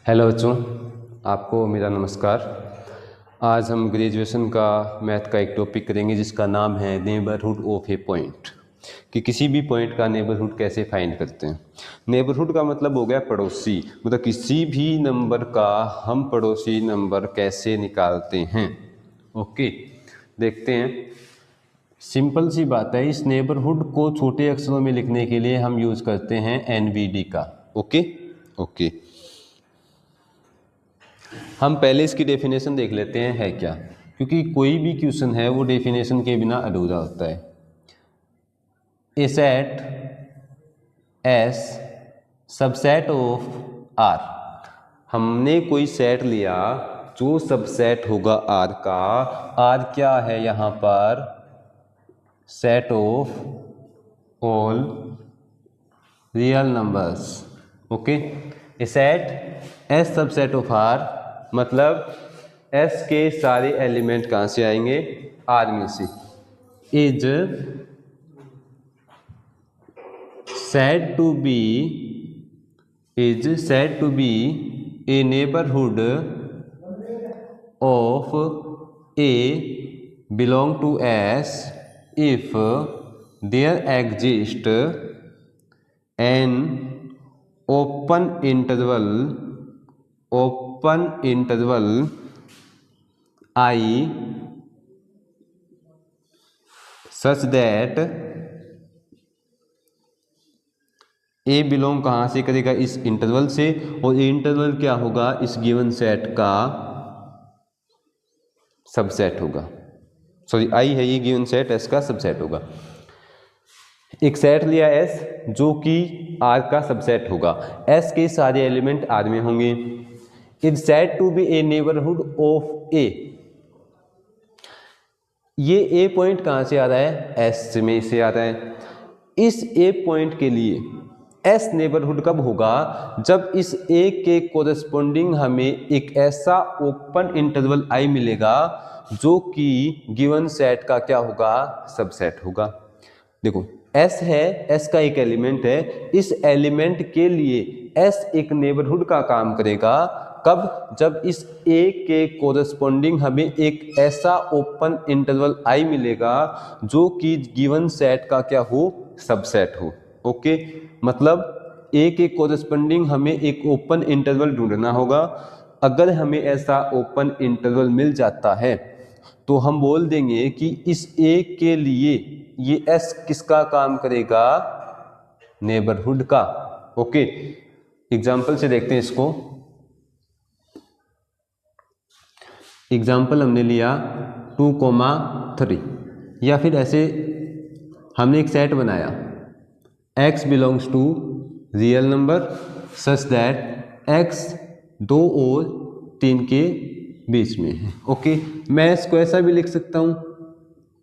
Hello बच्चों, आपको मेरा नमस्कार। आज हम ग्रेजुएशन का मैथ का एक टॉपिक करेंगे जिसका नाम है नेबरहुड ऑफ ए पॉइंट, कि किसी भी पॉइंट का नेबरहुड कैसे फाइंड करते हैं। नेबरहुड का मतलब हो गया पड़ोसी, मतलब किसी भी नंबर का हम पड़ोसी नंबर कैसे निकालते हैं। ओके, देखते हैं। सिंपल सी बात है, इस नेबरहुड को छोटे अक्षरों में लिखने के लिए हम यूज़ करते हैं NVD का। ओके, हम पहले इसकी डेफिनेशन देख लेते हैं है क्या, क्योंकि कोई भी क्वेश्चन है वो डेफिनेशन के बिना अधूरा होता है। A set S subset of R, हमने कोई सेट लिया जो सबसेट होगा आर का। आर क्या है यहाँ पर? Set of all real numbers. Okay, a set S subset of R, मतलब एस के सारे एलिमेंट कहाँ से आएंगे? आर में से। Is said to be a neighborhood of A belong to S if there exists an open interval I such that A belong कहाँ से करेगा? इस इंटरवल से, और ये इंटरवल क्या होगा? इस गिवन सेट का सबसेट होगा। सॉरी, आई है ये गिवन सेट, एस का सबसेट होगा। एक सेट लिया एस जो कि आर का सबसेट होगा, एस के सारे एलिमेंट आर में होंगे। Is said to be a neighbourhood of a, ये ए पॉइंट कहाँ से आ रहा है? एस में से आ रहा है। इस ए पॉइंट के लिए एस नेबरहुड कब होगा? जब इस ए के कोरेस्पोंडिंग हमें एक ऐसा ओपन इंटरवल आई मिलेगा जो कि गिवन सेट का क्या होगा? सबसेट होगा। देखो, एस है, एस का एक एलिमेंट है, इस एलिमेंट के लिए एस एक नेबरहुड का काम करेगा। कब? जब इस ए के कोरेस्पोंडिंग हमें एक ऐसा ओपन इंटरवल आई मिलेगा जो कि गिवन सेट का क्या हो? सबसेट हो। ओके, मतलब ए के कोरेस्पोंडिंग हमें एक ओपन इंटरवल ढूंढना होगा। अगर हमें ऐसा ओपन इंटरवल मिल जाता है तो हम बोल देंगे कि इस ए के लिए ये एस किसका काम करेगा? नेबरहुड का। ओके, एग्जाम्पल से देखते हैं इसको। एग्जाम्पल हमने लिया 2,3, या फिर ऐसे हमने एक सेट बनाया x belongs to real number such that x 2 और 3 के बीच में है। ओके, मैं इसको ऐसा भी लिख सकता हूँ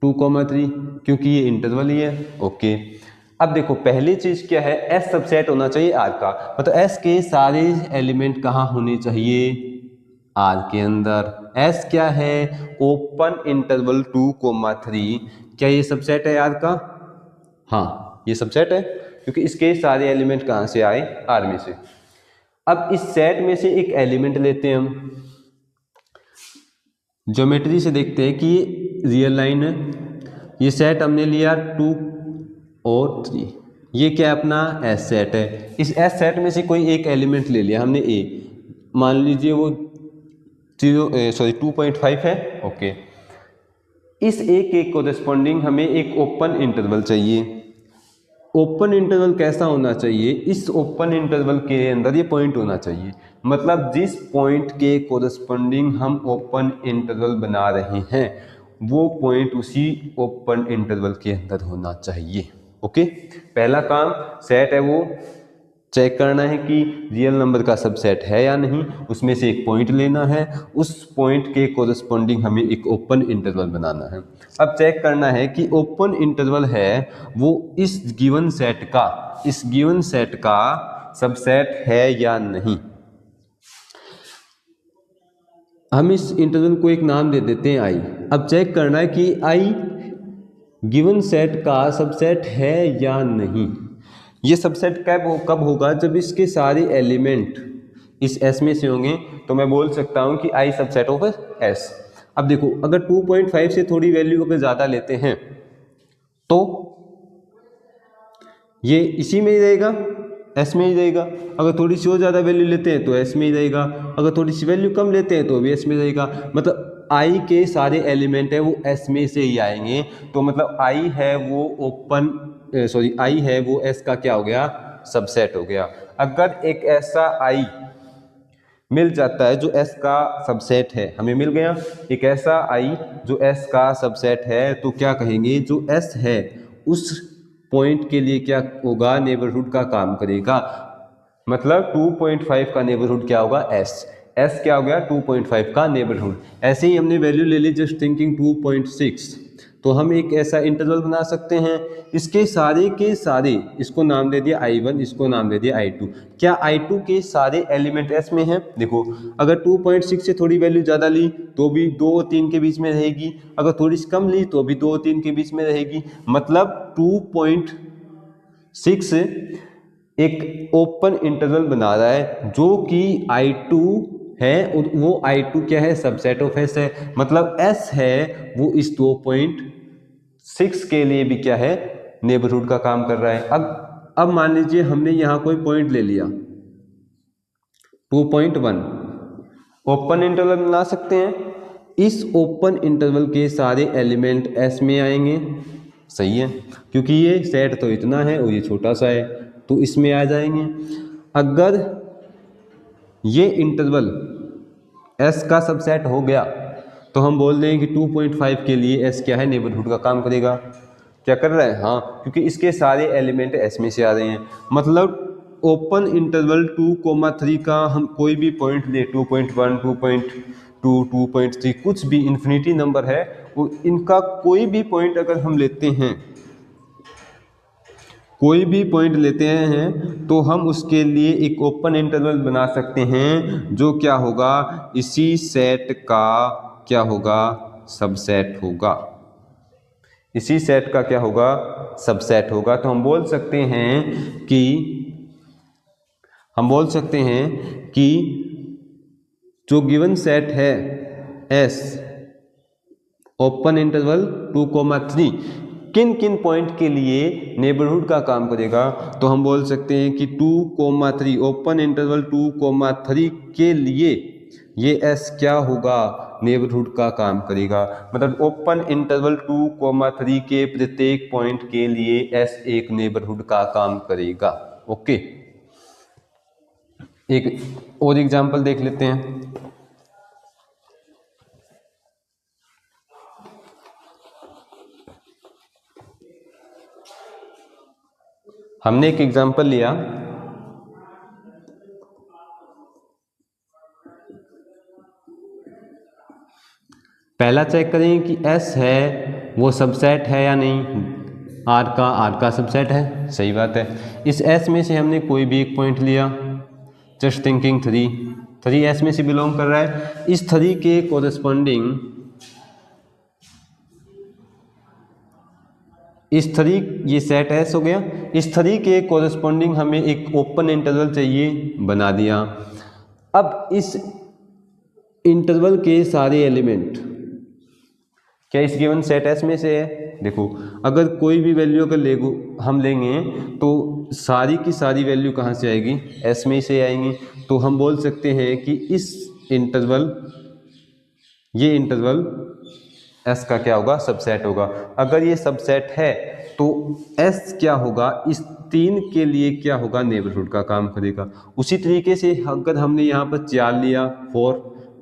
2,3, क्योंकि ये इंटरवल ही है। ओके, अब देखो, पहली चीज क्या है? s सबसेट होना चाहिए r का, मतलब s के सारे एलिमेंट कहाँ होने चाहिए? r के अंदर। s क्या है? Open interval 2,3। क्या ये सबसेट है r का? हाँ, ये सबसेट है, क्योंकि इसके सारे एलिमेंट कहाँ से आए? r में से। अब इस सेट में से एक एलिमेंट लेते हैं हम, ज्योमेट्री से देखते हैं कि ये रियल लाइन है। ये सेट हमने लिया 2 और 3, ये क्या अपना एस सेट है। इस एस सेट में से कोई एक एलिमेंट ले लिया हमने ए, मान लीजिए वो 2.5 है। ओके, इस ए के कोरेस्पोंडिंग हमें एक ओपन इंटरवल चाहिए। ओपन इंटरवल कैसा होना चाहिए? इस ओपन इंटरवल के अंदर ये पॉइंट होना चाहिए, मतलब जिस पॉइंट के कोरेस्पोंडिंग हम ओपन इंटरवल बना रहे हैं वो पॉइंट उसी ओपन इंटरवल के अंदर होना चाहिए। ओके, पहला काम सेट है वो चेक करना है कि रियल नंबर का सबसेट है या नहीं, उसमें से एक पॉइंट लेना है, उस पॉइंट के कोरेस्पोंडिंग हमें एक ओपन इंटरवल बनाना है। अब चेक करना है कि ओपन इंटरवल है वो इस गिवन सेट का सबसेट है या नहीं। हम इस इंटरवल को एक नाम दे देते हैं आई। अब चेक करना है कि आई गिवन सेट का सबसेट है या नहीं। ये सबसेट कब होगा? जब इसके सारे एलिमेंट इस एस में से होंगे, तो मैं बोल सकता हूं कि आई सबसेट ऑफ एस। अब देखो, अगर 2.5 से थोड़ी वैल्यू अगर ज़्यादा लेते हैं तो ये इसी में ही रहेगा, एस में ही रहेगा। अगर थोड़ी सी और ज़्यादा वैल्यू लेते हैं तो एस में ही रहेगा, अगर थोड़ी सी वैल्यू कम लेते हैं तो भी एस में रहेगा। मतलब आई के सारे एलिमेंट है वो एस में से ही आएंगे। तो मतलब आई है वो आई है वो एस का क्या हो गया, सबसेट हो गया। अगर एक ऐसा आई मिल जाता है जो एस का सबसेट है, हमें मिल गया एक ऐसा आई जो एस का सबसेट है, तो क्या कहेंगे, जो एस है उस पॉइंट के लिए क्या होगा, नेबरहुड का काम करेगा। मतलब 2.5 का नेबरहुड क्या होगा, एस। एस क्या हो गया, 2.5 का नेबरहुड। ऐसे ही हमने वैल्यू ले ली जस्ट थिंकिंग 2.6, तो हम एक ऐसा इंटरवल बना सकते हैं, इसके सारे के सारे, इसको नाम दे दिया I1, इसको नाम दे दिया I2। क्या I2 के सारे एलिमेंट एस में हैं? देखो, अगर 2.6 से थोड़ी वैल्यू ज़्यादा ली तो भी 2 और 3 के बीच में रहेगी, अगर थोड़ी सी कम ली तो भी 2 और 3 के बीच में रहेगी। मतलब 2.6 एक ओपन इंटरवल बना रहा है जो कि I2 है, और वो I2 क्या है, सबसेट ऑफ एस है। मतलब S है वो इस 2.6 के लिए भी क्या है, नेबरहुड का काम कर रहा है। अब मान लीजिए हमने यहां कोई पॉइंट ले लिया 2.1, ओपन इंटरवल बना सकते हैं। इस ओपन इंटरवल के सारे एलिमेंट एस में आएंगे, सही है, क्योंकि ये सेट तो इतना है और ये छोटा सा है, तो इसमें आ जाएंगे। अगर ये इंटरवल एस का सबसेट हो गया तो हम बोल दें कि 2.5 के लिए एस क्या है, नेबरहुड का काम करेगा। क्या कर रहा है, हाँ, क्योंकि इसके सारे एलिमेंट एस में से आ रहे हैं। मतलब ओपन इंटरवल 2,3 का हम कोई भी पॉइंट ले, 2.1, 2.2, 2.3, कुछ भी इन्फिनिटी नंबर है, वो इनका कोई भी पॉइंट अगर हम लेते हैं, कोई भी पॉइंट लेते हैं तो हम उसके लिए एक ओपन इंटरवल बना सकते हैं जो क्या होगा, इसी सेट का क्या होगा, सबसेट होगा। इसी सेट का क्या होगा, सबसेट होगा। तो हम बोल सकते हैं कि जो गिवन सेट है एस ओपन इंटरवल 2,3 किन किन पॉइंट के लिए नेबरहुड का काम करेगा, तो हम बोल सकते हैं कि 2,3 ओपन इंटरवल 2,3 के लिए ये एस क्या होगा, नेबरहुड का काम करेगा। मतलब ओपन इंटरवल 2,3 के प्रत्येक पॉइंट के लिए एस एक नेबरहुड का काम करेगा। ओके, एक और एग्जांपल देख लेते हैं। हमने एक एग्जांपल लिया, पहला चेक करें कि S है वो सबसेट है या नहीं। R का सबसेट है, सही बात है। इस S में से हमने कोई भी एक पॉइंट लिया, जस्ट थिंकिंग 3 S में से बिलोंग कर रहा है। इस 3 के कोरस्पॉन्डिंग, इस 3, ये सेट S हो गया, इस 3 के कोरस्पॉन्डिंग हमें एक ओपन इंटरवल चाहिए, बना दिया। अब इस इंटरवल के सारे एलिमेंट क्या इस गिवन सेट एस में से है। देखो, अगर कोई भी वैल्यू अगर हम लेंगे तो सारी की सारी वैल्यू कहाँ से आएगी, एस में से आएंगी। तो हम बोल सकते हैं कि इस इंटरवल, ये इंटरवल एस का क्या होगा, सबसेट होगा। अगर ये सबसेट है तो एस क्या होगा, इस 3 के लिए क्या होगा, नेबरहुड का काम करेगा। उसी तरीके से अगर हमने यहाँ पर 4 लिया 4,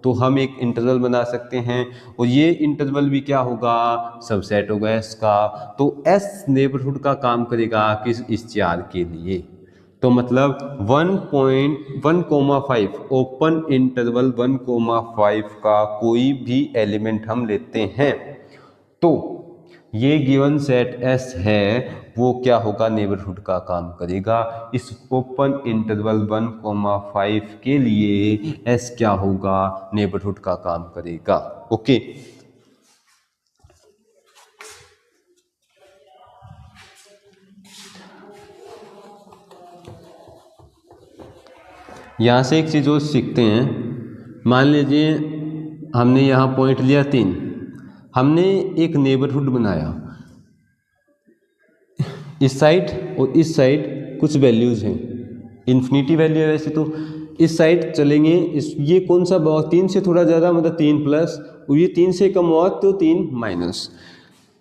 तो हम एक इंटरवल बना सकते हैं और ये इंटरवल भी क्या होगा, सबसेट होगा एस का। तो एस नेबरहुड का काम करेगा किस, इस 4 के लिए। तो मतलब 1.1,5 ओपन इंटरवल 1,5 का कोई भी एलिमेंट हम लेते हैं तो ये गिवन सेट एस है वो क्या होगा, नेबरहुड का काम करेगा। इस ओपन इंटरवल 1,5 के लिए एस क्या होगा, नेबरहुड का काम करेगा। ओके, यहाँ से एक चीज़ और सीखते हैं। मान लीजिए हमने यहाँ पॉइंट लिया 3, हमने एक नेबरहुड बनाया, इस साइड और इस साइड कुछ वैल्यूज़ हैं, इन्फिनिटी वैल्यू है वैसे तो। इस साइड चलेंगे, इस ये कौन सा बहुत 3 से थोड़ा ज़्यादा मतलब 3 प्लस, और ये 3 से कम हुआ तो 3 माइनस।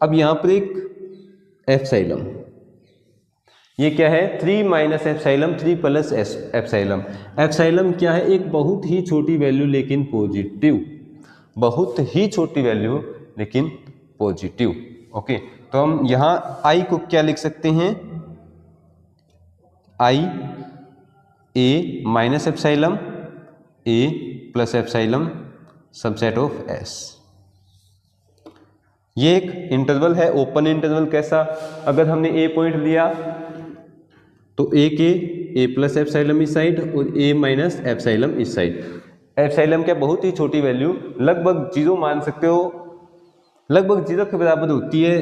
अब यहाँ पर एक एप्सिलॉन, ये क्या है 3 minus epsilon, 3 plus epsilon. Epsilon क्या है, एक बहुत ही छोटी वैल्यू लेकिन पॉजिटिव, बहुत ही छोटी वैल्यू लेकिन पॉजिटिव। ओके, तो हम यहाँ आई को क्या लिख सकते हैं, I a minus epsilon a plus epsilon subset of S. ये एक इंटरवल है, ओपन इंटरवल। कैसा, अगर हमने ए पॉइंट लिया तो ए के ए प्लस एप्सिलॉन इस साइड और ए माइनस एप्सिलॉन इस साइड। एप्सिलॉन क्या बहुत ही छोटी वैल्यू, लगभग 0 मान सकते हो, लगभग 0 के बराबर होती है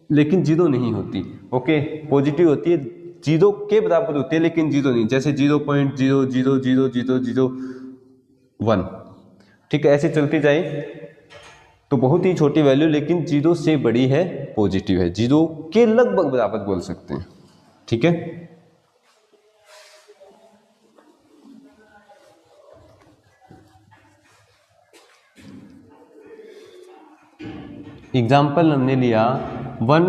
लेकिन 0 नहीं होती। ओके, पॉजिटिव होती है, 0 के बराबर होती है लेकिन 0 नहीं, जैसे 0.0000001। ठीक है, ऐसे चलती जाए तो बहुत ही छोटी वैल्यू लेकिन 0 से बड़ी है, पॉजिटिव है, 0 के लगभग बराबर बोल सकते हैं। ठीक है, एग्जाम्पल हमने लिया 1।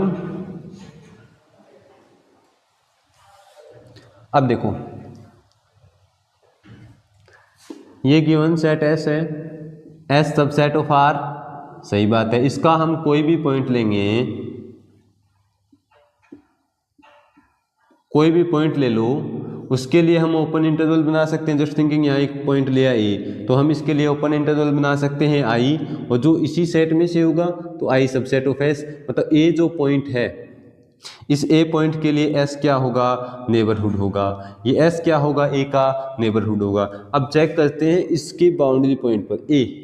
अब देखो ये गिवन सेट एस है, एस सबसेट ऑफ आर, सही बात है। इसका हम कोई भी पॉइंट लेंगे, कोई भी पॉइंट ले लो, उसके लिए हम ओपन इंटरवल बना सकते हैं। जस्ट थिंकिंग, यहाँ एक पॉइंट लिया ए, तो हम इसके लिए ओपन इंटरवल बना सकते हैं आई, और जो इसी सेट में से होगा तो आई सबसेट ऑफ एस। मतलब ए जो पॉइंट है, इस ए पॉइंट के लिए एस क्या होगा, नेबरहुड होगा। ये एस क्या होगा, ए का नेबरहुड होगा। अब चेक करते हैं इसके बाउंड्री पॉइंट पर ए,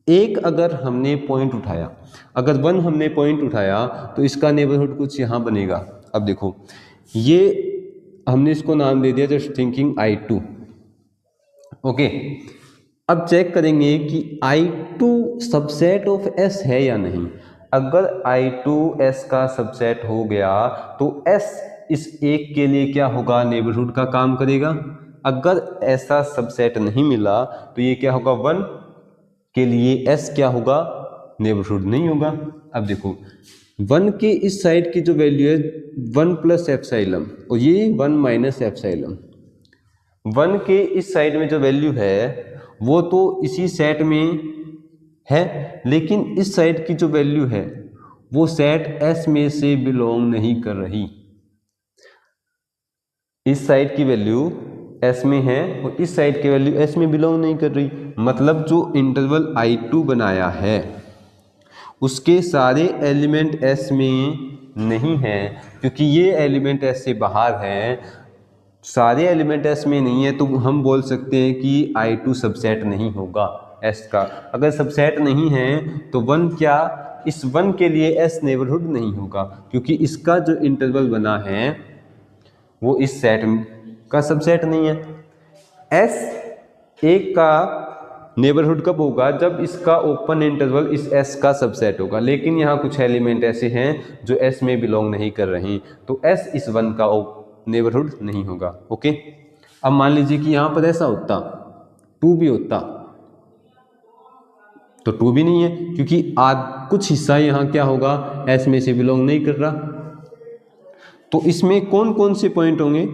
एक अगर हमने पॉइंट उठाया, अगर 1 हमने पॉइंट उठाया तो इसका नेबरहुड कुछ यहाँ बनेगा। अब देखो ये हमने इसको नाम दे दिया जस्ट थिंकिंग I2। ओके, अब चेक करेंगे कि I2 सबसेट ऑफ S है या नहीं। अगर I2 S का सबसेट हो गया तो S इस एक के लिए क्या होगा, नेबरहुड का काम करेगा। अगर ऐसा सबसेट नहीं मिला तो ये क्या होगा, 1 के लिए S क्या होगा, नेबरहुड नहीं होगा। अब देखो 1 के इस साइड की जो वैल्यू है 1 प्लस एप्सिलॉन, और ये 1 माइनस एप्सिलॉन। 1 के इस साइड में जो वैल्यू है वो तो इसी सेट में है, लेकिन इस साइड की जो वैल्यू है वो सेट S में से बिलोंग नहीं कर रही। इस साइड की वैल्यू S में है और इस साइड की वैल्यू S में बिलोंग नहीं कर रही। मतलब जो इंटरवल I2 बनाया है उसके सारे एलिमेंट S में नहीं है, क्योंकि ये एलिमेंट S से बाहर है, सारे एलिमेंट S में नहीं है, तो हम बोल सकते हैं कि I2 सबसेट नहीं होगा S का। अगर सबसेट नहीं है तो 1 क्या, इस 1 के लिए S नेबरहुड नहीं होगा, क्योंकि इसका जो इंटरवल बना है वो इस सेट का सबसेट नहीं है। S एक का नेबरहुड कब होगा, जब इसका ओपन इंटरवल इस S का सबसेट होगा। लेकिन यहाँ कुछ एलिमेंट ऐसे हैं जो S में बिलोंग नहीं कर रहे, तो S इस 1 का नेबरहुड नहीं होगा। ओके, अब मान लीजिए कि यहाँ पर ऐसा होता 2 भी होता, तो 2 भी नहीं है, क्योंकि कुछ हिस्सा यहाँ क्या होगा, S में से बिलोंग नहीं कर रहा। तो इसमें कौन कौन से पॉइंट होंगे,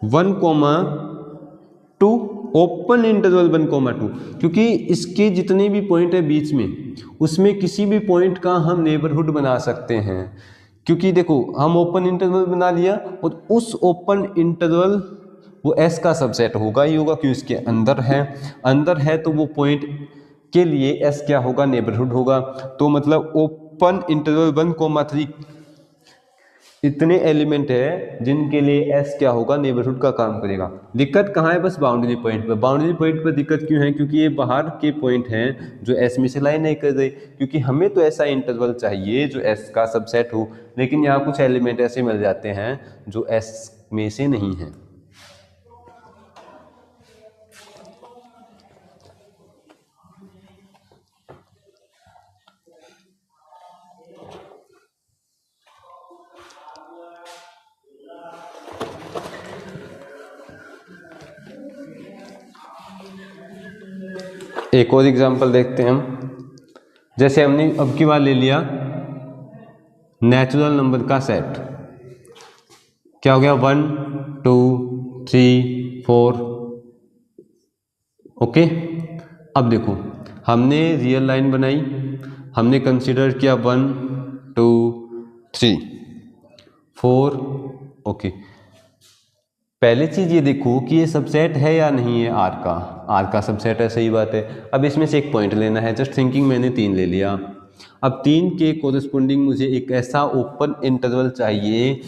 1,2, ओपन इंटरवल 1,2, क्योंकि इसके जितने भी पॉइंट है बीच में उसमें किसी भी पॉइंट का हम नेबरहुड बना सकते हैं। क्योंकि देखो हम ओपन इंटरवल बना लिया और उस ओपन इंटरवल वो S का सबसेट होगा ही होगा, क्योंकि इसके अंदर है तो वो पॉइंट के लिए S क्या होगा, नेबरहुड होगा। तो मतलब ओपन इंटरवल 1,3 इतने एलिमेंट है जिनके लिए S क्या होगा, नेबरहुड का काम करेगा। दिक्कत कहाँ है, बस बाउंड्री पॉइंट पर। बाउंड्री पॉइंट पर दिक्कत क्यों है, क्योंकि ये बाहर के पॉइंट हैं जो S में से लाई नहीं कर रहे, क्योंकि हमें तो ऐसा इंटरवल चाहिए जो S का सबसेट हो, लेकिन यहाँ कुछ एलिमेंट ऐसे मिल जाते हैं जो S में से नहीं है। एक और एग्जांपल देखते हैं हम। जैसे हमने अब की बार ले लिया नेचुरल नंबर का सेट, क्या हो गया 1 2 3 4। ओके, अब देखो हमने रियल लाइन बनाई, हमने कंसीडर किया 1 2 3 4। ओके, पहले चीज ये देखो कि ये सबसेट है या नहीं है आर का सबसेट है, सही बात है। अब इसमें से एक पॉइंट लेना है, जस्ट थिंकिंग मैंने 3 ले लिया। अब 3 के कोरस्पोंडिंग मुझे एक ऐसा ओपन इंटरवल चाहिए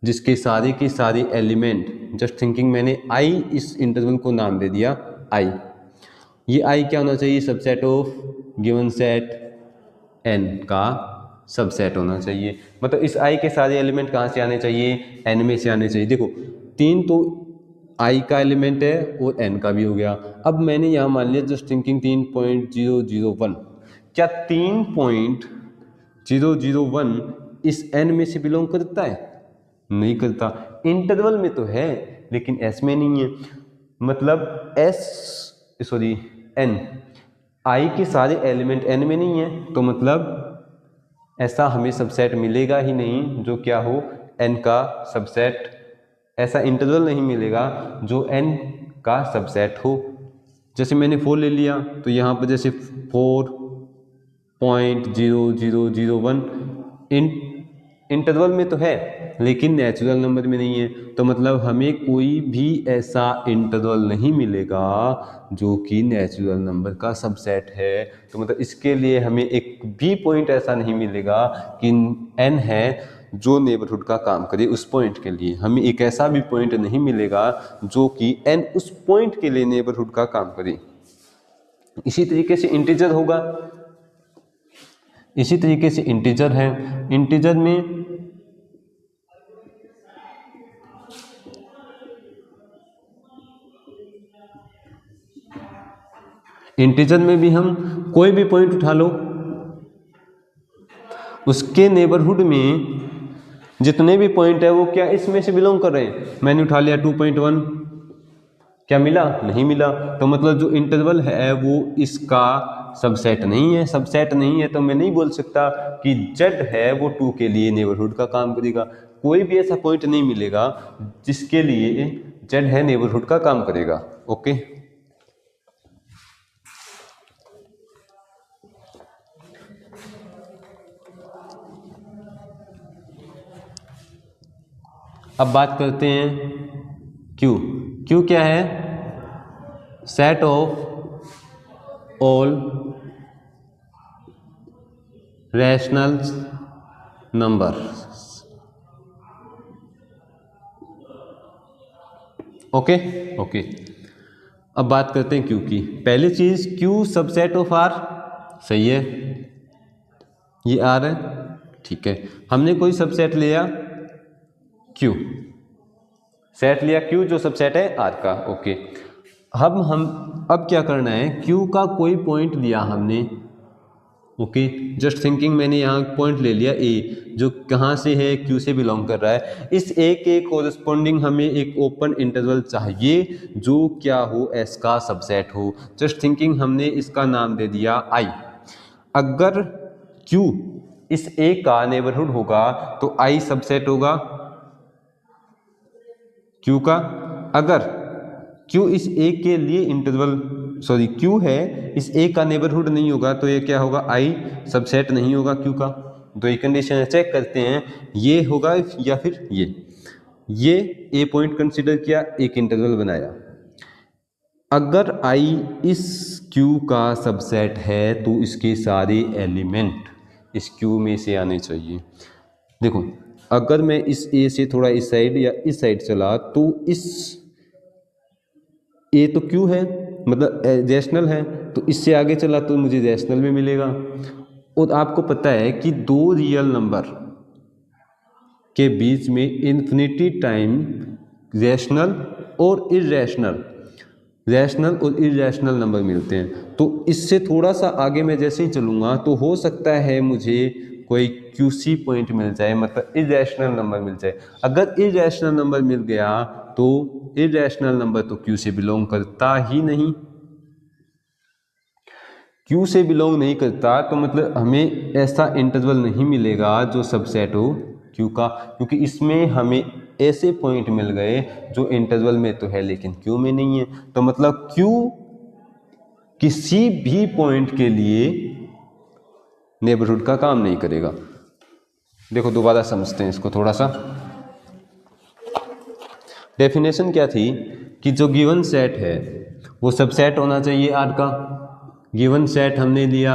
जिसके सारे के सारे एलिमेंट, जस्ट थिंकिंग मैंने आई इस इंटरवल को नाम दे दिया आई। ये आई क्या होना चाहिए, subset of given set N का सबसेट होना चाहिए। मतलब इस आई के सारे एलिमेंट कहाँ से आने चाहिए, एन में से आने चाहिए। देखो 3 तो आई का एलिमेंट है और एन का भी हो गया। अब मैंने यहाँ मान लिया जस्ट थिंकिंग 3.001, क्या 3.001 इस एन में से बिलोंग करता है, नहीं करता। इंटरवल में तो है लेकिन एस में नहीं है। मतलब एन आई के सारे एलिमेंट एन में नहीं है, तो मतलब ऐसा हमें सबसेट मिलेगा ही नहीं जो क्या हो एन का सबसेट, ऐसा इंटरवल नहीं मिलेगा जो एन का सबसेट हो। जैसे मैंने 4 ले लिया तो यहाँ पर जैसे 4.0001 इंटरवल में तो है लेकिन नेचुरल नंबर में नहीं है, तो मतलब हमें कोई भी ऐसा इंटरवल नहीं मिलेगा जो कि नेचुरल नंबर का सबसेट है। तो मतलब इसके लिए हमें एक भी पॉइंट ऐसा नहीं मिलेगा कि एन है जो नेबरहुड का काम करे। उस पॉइंट के लिए हमें एक ऐसा भी पॉइंट नहीं मिलेगा जो कि एन उस पॉइंट के लिए नेबरहुड का काम करे। इसी तरीके से इंटीजर होगा, इसी तरीके से इंटीजर है। इंटीजर में भी हम कोई भी पॉइंट उठा लो, उसके नेबरहुड में जितने भी पॉइंट है वो क्या इसमें से बिलोंग कर रहे हैं। मैंने उठा लिया 2.1, क्या मिला, नहीं मिला। तो मतलब जो इंटरवल है वो इसका सबसेट नहीं है। सबसेट नहीं है तो मैं नहीं बोल सकता कि जेड है वो 2 के लिए नेबरहुड का काम करेगा। कोई भी ऐसा पॉइंट नहीं मिलेगा जिसके लिए जेड है नेबरहुड का काम करेगा। ओके, अब बात करते हैं क्यू। क्यू क्या है, set of all rational number. Okay, अब बात करते हैं क्यू की। पहली चीज क्यू सबसेट ऑफ आर, सही है, ये आर है, ठीक है। हमने कोई सबसेट लिया क्यू, सेट लिया क्यू जो सबसेट है आर का। ओके, अब क्या करना है, क्यू का कोई पॉइंट लिया हमने। ओके, जस्ट थिंकिंग मैंने यहाँ पॉइंट ले लिया ए जो कहाँ से है, क्यू से बिलोंग कर रहा है। इस ए के कोरस्पोंडिंग हमें एक ओपन इंटरवल चाहिए जो क्या हो, एस का सबसेट हो। जस्ट थिंकिंग हमने इसका नाम दे दिया आई। अगर क्यू इस ए का नेबरहुड होगा तो आई सबसेट होगा क्यू का। अगर क्यू इस ए के लिए क्यू है इस ए का नेबरहुड नहीं होगा तो ये क्या होगा, आई सबसेट नहीं होगा क्यू का। दो ही कंडीशन चेक करते हैं, ये होगा या फिर ये ए पॉइंट कंसीडर किया, एक इंटरवल बनाया। अगर आई इस क्यू का सबसेट है तो इसके सारे एलिमेंट इस क्यू में से आने चाहिए। देखो अगर मैं इस ए से थोड़ा इस साइड या इस साइड चला तो इस ए तो क्यू है मतलब रैशनल है, तो इससे आगे चला तो मुझे रैशनल में मिलेगा। और आपको पता है कि दो रियल नंबर के बीच में इन्फिनिटी टाइम रैशनल और इर्रेशनल नंबर मिलते हैं। तो इससे थोड़ा सा आगे मैं जैसे ही चलूँगा तो हो सकता है मुझे कोई QC पॉइंट मिल जाए, मतलब इर्रेशनल नंबर मिल जाए। अगर इर्रेशनल नंबर मिल गया तो इर्रेशनल नंबर तो Q से बिलोंग करता ही नहीं, Q से बिलोंग नहीं करता, तो मतलब हमें ऐसा इंटरवल नहीं मिलेगा जो सबसेट हो Q का, क्योंकि इसमें हमें ऐसे पॉइंट मिल गए जो इंटरवल में तो है लेकिन Q में नहीं है। तो मतलब Q किसी भी पॉइंट के लिए नेबरहुड का काम नहीं करेगा। देखो दोबारा समझते हैं इसको थोड़ा सा। डेफिनेशन क्या थी कि जो गिवन सेट है वो सबसेट होना चाहिए R का। गिवन सेट हमने लिया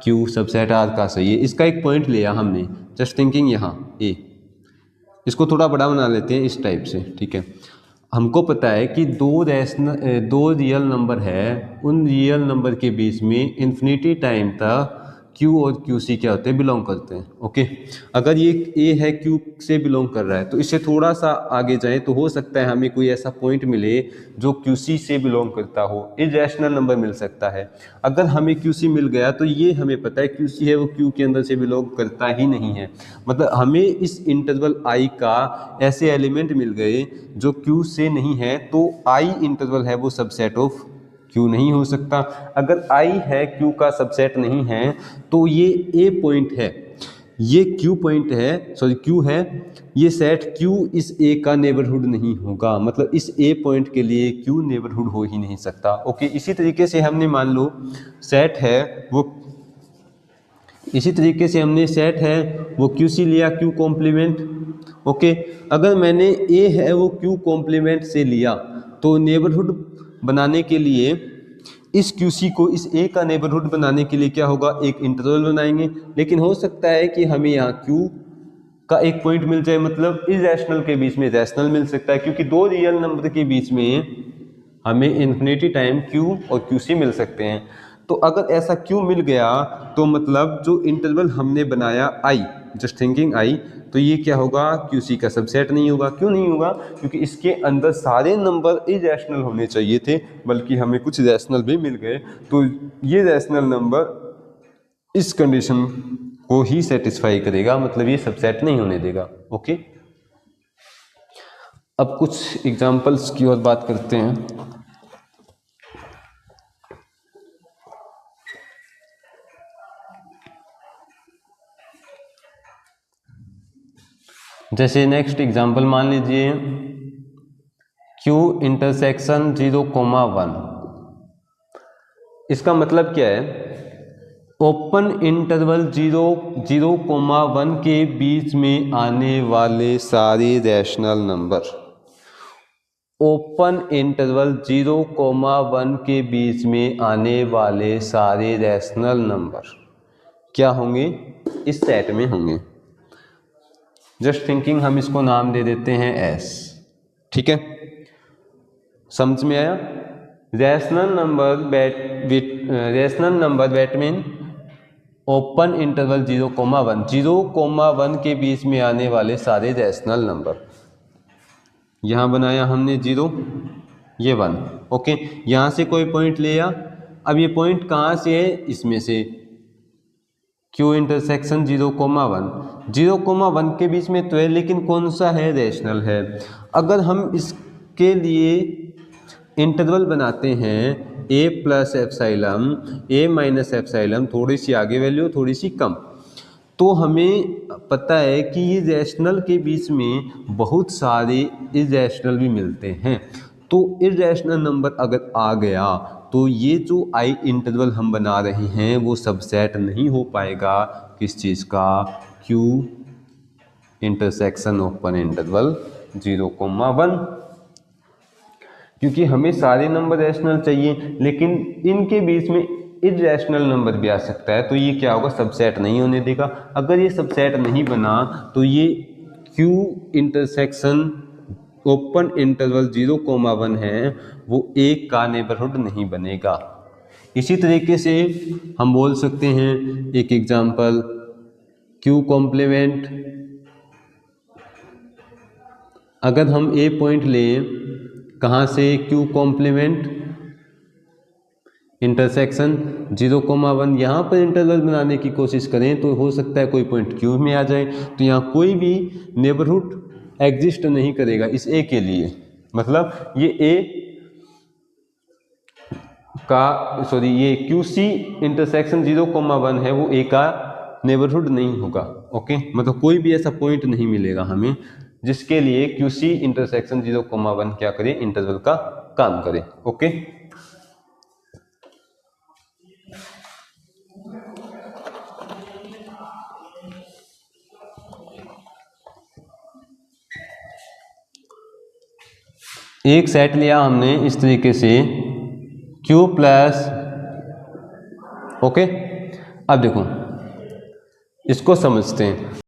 Q, सबसेट R का सही है। इसका एक पॉइंट लिया हमने, जस्ट थिंकिंग यहाँ A, इसको थोड़ा बड़ा बना लेते हैं इस टाइप से, ठीक है। हमको पता है कि दो रियल नंबर है, उन रियल नंबर के बीच में इन्फिनिटी टाइम तक Q और QC क्या होते हैं, बिलोंग करते हैं। ओके, अगर ये A है Q से बिलोंग कर रहा है तो इससे थोड़ा सा आगे जाएं तो हो सकता है हमें कोई ऐसा पॉइंट मिले जो QC से बिलोंग करता हो, इर्रेशनल नंबर मिल सकता है। अगर हमें QC मिल गया तो ये हमें पता है QC है वो Q के अंदर से बिलोंग करता ही नहीं है, मतलब हमें इस इंटरवल I का ऐसे एलिमेंट मिल गए जो Q से नहीं है, तो I इंटरवल है वो सबसेट ऑफ Q नहीं हो सकता। अगर I है Q का सबसेट नहीं है तो ये A पॉइंट है, ये Q पॉइंट है, सॉरी Q है, ये सेट Q इस A का नेबरहुड नहीं होगा, मतलब इस A पॉइंट के लिए Q नेबरहुड हो ही नहीं सकता। ओके, इसी तरीके से हमने मान लो सेट है वो, इसी तरीके से हमने सेट है वो QC लिया Q कॉम्प्लीमेंट। ओके, अगर मैंने A है वो Q कॉम्प्लीमेंट से लिया तो नेबरहुड बनाने के लिए इस QC को इस A का नेबरहुड बनाने के लिए क्या होगा, एक इंटरवल बनाएंगे। लेकिन हो सकता है कि हमें यहाँ Q का एक पॉइंट मिल जाए, मतलब इर्रेशनल के बीच में रैशनल मिल सकता है, क्योंकि दो रियल नंबर के बीच में हमें इन्फिनिटी टाइम Q और QC मिल सकते हैं। तो अगर ऐसा Q मिल गया तो मतलब जो इंटरवल हमने बनाया I, जस्ट थिंकिंग I, तो ये क्या होगा, QC का सबसेट नहीं होगा। क्यों नहीं होगा, क्योंकि इसके अंदर सारे नंबर इरेशनल होने चाहिए थे, बल्कि हमें कुछ रैशनल भी मिल गए, तो ये रैशनल नंबर इस कंडीशन को ही सेटिस्फाई करेगा, मतलब ये सबसेट नहीं होने देगा। ओके, अब कुछ एग्जांपल्स की और बात करते हैं। जैसे नेक्स्ट एग्जांपल मान लीजिए Q इंटरसेक्शन 0,1। इसका मतलब क्या है, ओपन इंटरवल 0,1 के बीच में आने वाले सारे रैशनल नंबर, ओपन इंटरवल 0,1 के बीच में आने वाले सारे रैशनल नंबर क्या होंगे, इस सेट में होंगे। जस्ट थिंकिंग हम इसको नाम दे देते हैं S, ठीक है, समझ में आया। Rational number that mean open interval 0,1 के बीच में आने वाले सारे रैशनल नंबर। यहाँ बनाया हमने 0, ये 1। ओके, यहाँ से कोई पॉइंट लिया, अब ये पॉइंट कहाँ से है, इसमें से Q इंटरसेक्शन 0,1 के बीच में तो है, लेकिन कौन सा है, रैशनल है। अगर हम इसके लिए इंटरवल बनाते हैं A plus epsilon, A minus epsilon, थोड़ी सी आगे वैल्यू थोड़ी सी कम, तो हमें पता है कि ये रैशनल के बीच में बहुत सारे इर्रेशनल भी मिलते हैं। तो इर्रेशनल नंबर अगर आ गया तो ये जो I इंटरवल हम बना रहे हैं वो सबसेट नहीं हो पाएगा, किस चीज़ का, Q इंटरसेक्शन ओपन इंटरवल 0,1, क्योंकि हमें सारे नंबर रैशनल चाहिए, लेकिन इनके बीच में इर्रेशनल नंबर भी आ सकता है, तो ये क्या होगा, सबसेट नहीं होने देगा। अगर ये सबसेट नहीं बना तो ये Q इंटरसेक्शन ओपन इंटरवल 0,1 है वो एक का नेबरहुड नहीं बनेगा। इसी तरीके से हम बोल सकते हैं एक एग्जांपल, Q कॉम्प्लीमेंट अगर हम ए पॉइंट लें कहाँ से, क्यू कॉम्प्लीमेंट इंटरसेक्शन 0,1, यहाँ पर इंटरवल बनाने की कोशिश करें तो हो सकता है कोई पॉइंट क्यू में आ जाए, तो यहाँ कोई भी नेबरहुड एग्जिस्ट नहीं करेगा इस ए के लिए। मतलब ये ए का सॉरी ये क्यू सी इंटरसेक्शन 0,1 है, वो ए का नेबरहुड नहीं होगा। ओके, मतलब कोई भी ऐसा पॉइंट नहीं मिलेगा हमें जिसके लिए क्यू सी इंटरसेक्शन 0,1 क्या करे, इंटरवल का काम करे। ओके, एक सेट लिया हमने इस तरीके से Q प्लस, ओके। अब देखो इसको समझते हैं।